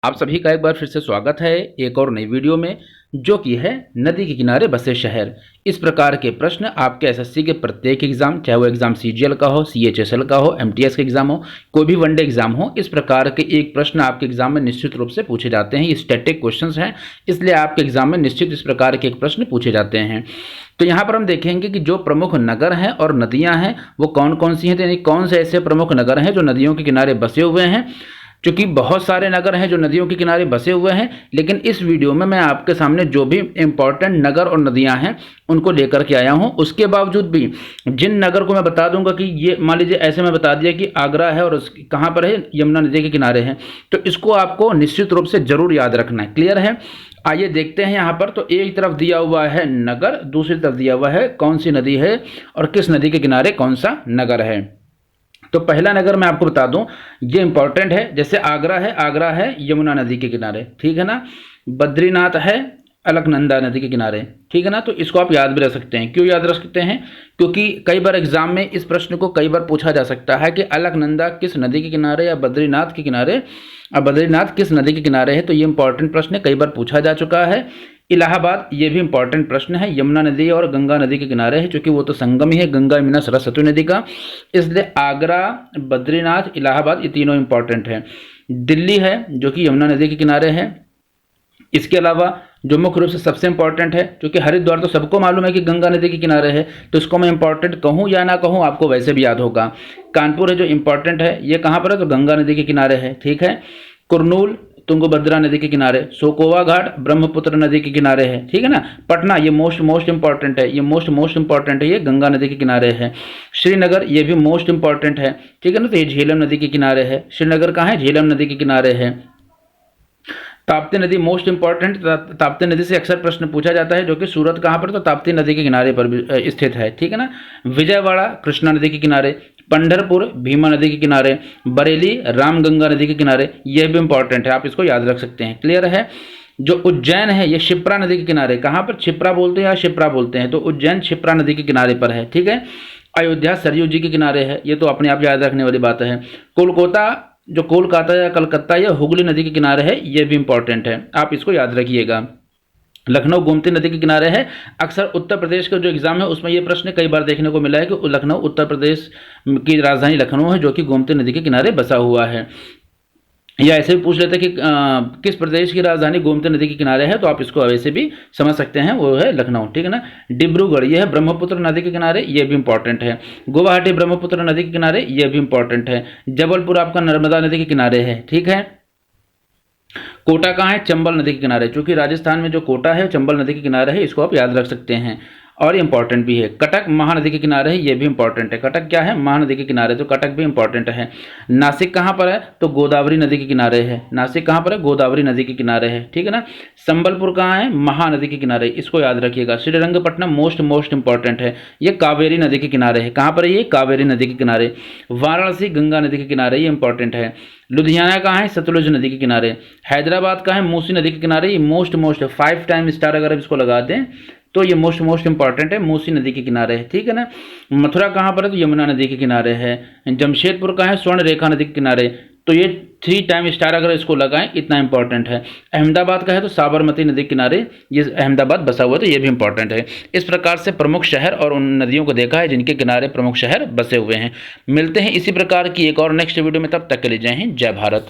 आप सभी का एक बार फिर से स्वागत है एक और नई वीडियो में, जो कि है नदी के किनारे बसे शहर। इस प्रकार के प्रश्न आपके एसएससी के प्रत्येक एग्जाम, चाहे वो एग्जाम सीजीएल का हो, सीएचएसएल का हो, एमटीएस का एग्जाम हो, कोई भी वनडे एग्जाम हो, इस प्रकार के एक प्रश्न आपके एग्जाम में निश्चित रूप से पूछे जाते हैं। ये स्टैटिक क्वेश्चंस हैं, इसलिए आपके एग्जाम में निश्चित इस प्रकार के एक प्रश्न पूछे जाते हैं। तो यहाँ पर हम देखेंगे कि जो प्रमुख नगर हैं और नदियाँ हैं वो कौन कौन सी हैं, यानी कौन से ऐसे प्रमुख नगर हैं जो नदियों के किनारे बसे हुए हैं। क्योंकि बहुत सारे नगर हैं जो नदियों के किनारे बसे हुए हैं, लेकिन इस वीडियो में मैं आपके सामने जो भी इंपॉर्टेंट नगर और नदियां हैं उनको लेकर के आया हूं। उसके बावजूद भी जिन नगर को मैं बता दूंगा कि ये मान लीजिए ऐसे मैं बता दिया कि आगरा है और कहाँ पर है, यमुना नदी के किनारे है, तो इसको आपको निश्चित रूप से जरूर याद रखना है। क्लियर है? आइए देखते हैं यहाँ पर। तो एक तरफ दिया हुआ है नगर, दूसरी तरफ दिया हुआ है कौन सी नदी है और किस नदी के किनारे कौन सा नगर है। तो पहला नगर मैं आपको बता दूं, ये इंपॉर्टेंट है। जैसे आगरा है यमुना नदी के किनारे, ठीक है ना। बद्रीनाथ है अलकनंदा नदी के किनारे, ठीक है ना। तो इसको आप याद भी रख सकते हैं। क्यों याद रख सकते हैं? क्योंकि कई बार एग्जाम में इस प्रश्न को कई बार पूछा जा सकता है कि अलकनंदा किस नदी के किनारे या बद्रीनाथ के किनारे, अब बद्रीनाथ किस नदी के किनारे है। तो ये इंपॉर्टेंट प्रश्न कई बार पूछा जा चुका है। इलाहाबाद, ये भी इंपॉर्टेंट प्रश्न है, यमुना नदी और गंगा नदी के किनारे है, क्योंकि वो तो संगम ही है गंगा यमुना सरस्वती नदी का। इसलिए आगरा, बद्रीनाथ, इलाहाबाद ये तीनों इंपॉर्टेंट है। दिल्ली है जो कि यमुना नदी के किनारे है। इसके अलावा जो मुख्य रूप से सबसे इंपॉर्टेंट है, क्योंकि हरिद्वार तो सबको मालूम है कि गंगा नदी के किनारे है, तो इसको मैं इंपॉर्टेंट कहूँ या ना कहूँ आपको वैसे भी याद होगा। कानपुर है जो इंपॉर्टेंट है, ये कहाँ पर है, तो गंगा नदी के किनारे है, ठीक है। कुरनूल तुंगभद्रा नदी के किनारे, सोकोवा घाट ब्रह्मपुत्र नदी के किनारे है, ठीक है ना। पटना ये मोस्ट इंपॉर्टेंट है, ये मोस्ट इंपॉर्टेंट है, ये गंगा नदी के किनारे है। श्रीनगर ये भी मोस्ट इंपॉर्टेंट है, ठीक है ना। तो ये झेलम नदी के किनारे है। श्रीनगर कहाँ है? झेलम नदी के किनारे है। ताप्ती नदी मोस्ट इंपॉर्टेंट, ताप्ती नदी से अक्सर प्रश्न पूछा जाता है, जो कि सूरत कहाँ पर, तो ताप्ती नदी के किनारे पर स्थित है, ठीक है ना। विजयवाड़ा कृष्णा नदी के किनारे, पंढरपुर भीमा नदी के किनारे, बरेली रामगंगा नदी के किनारे, यह भी इंपॉर्टेंट है, आप इसको याद रख सकते हैं। क्लियर है? जो उज्जैन है ये शिप्रा नदी के किनारे, कहाँ पर? छिप्रा बोलते हैं या शिप्रा बोलते हैं, तो उज्जैन शिप्रा नदी के किनारे पर है, ठीक है। अयोध्या सरयू जी के किनारे है, ये तो अपने आप याद रखने वाली बात है। कोलकाता या कलकत्ता या हुगली नदी के किनारे है, ये भी इंपॉर्टेंट है, आप इसको याद रखिएगा। लखनऊ गोमती नदी के किनारे है। अक्सर उत्तर प्रदेश का जो एग्जाम है उसमें ये प्रश्न कई बार देखने को मिला है कि लखनऊ उत्तर प्रदेश की राजधानी लखनऊ है, जो कि गोमती नदी के किनारे बसा हुआ है। या ऐसे भी पूछ लेते हैं कि किस प्रदेश की राजधानी गोमती नदी के किनारे है, तो आप इसको वैसे भी समझ सकते हैं, वो है लखनऊ, ठीक है ना। डिब्रूगढ़ ये है ब्रह्मपुत्र नदी के किनारे, ये भी इंपॉर्टेंट है। गुवाहाटी ब्रह्मपुत्र नदी के किनारे, ये भी इंपॉर्टेंट है। जबलपुर आपका नर्मदा नदी के किनारे है, ठीक है। कोटा कहाँ है? चंबल नदी के किनारे, क्योंकि राजस्थान में जो कोटा है चंबल नदी के किनारे है, इसको आप याद रख सकते हैं। और इंपॉर्टेंट भी है। कटक महानदी के किनारे है, ये भी इंपॉर्टेंट है। कटक क्या है? महानदी के किनारे, तो कटक भी इंपॉर्टेंट है। नासिक कहाँ पर है? तो गोदावरी नदी के किनारे है। नासिक कहाँ पर है? गोदावरी नदी के किनारे है, ठीक है ना। संबलपुर कहाँ है? महानदी के किनारे, इसको याद रखिएगा। श्रीरंगपट्टनम मोस्ट इंपॉर्टेंट है, ये कावेरी नदी के किनारे है। कहाँ पर है ये? कावेरी नदी के किनारे। वाराणसी गंगा नदी के किनारे, ये इंपॉर्टेंट है। लुधियाना कहाँ है? सतलुज नदी के किनारे। हैदराबाद कहाँ है? मूसी नदी के किनारे, ये मोस्ट 5 टाइम स्टार अगर आप इसको लगा दें तो ये मोस्ट इंपॉर्टेंट है, मूसी नदी के किनारे है, ठीक है ना। मथुरा कहाँ पर है? तो यमुना नदी के किनारे है। जमशेदपुर कहाँ है? स्वर्ण रेखा नदी के किनारे, तो ये 3 टाइम स्टार अगर इसको लगाएं इतना इंपॉर्टेंट है। अहमदाबाद का है तो साबरमती नदी के किनारे, ये अहमदाबाद बसा हुआ है, तो ये भी इंपॉर्टेंट है। इस प्रकार से प्रमुख शहर और उन नदियों को देखा है जिनके किनारे प्रमुख शहर बसे हुए हैं। मिलते हैं इसी प्रकार की एक और नेक्स्ट वीडियो में, तब तक के लिए जय हिंद, जय भारत।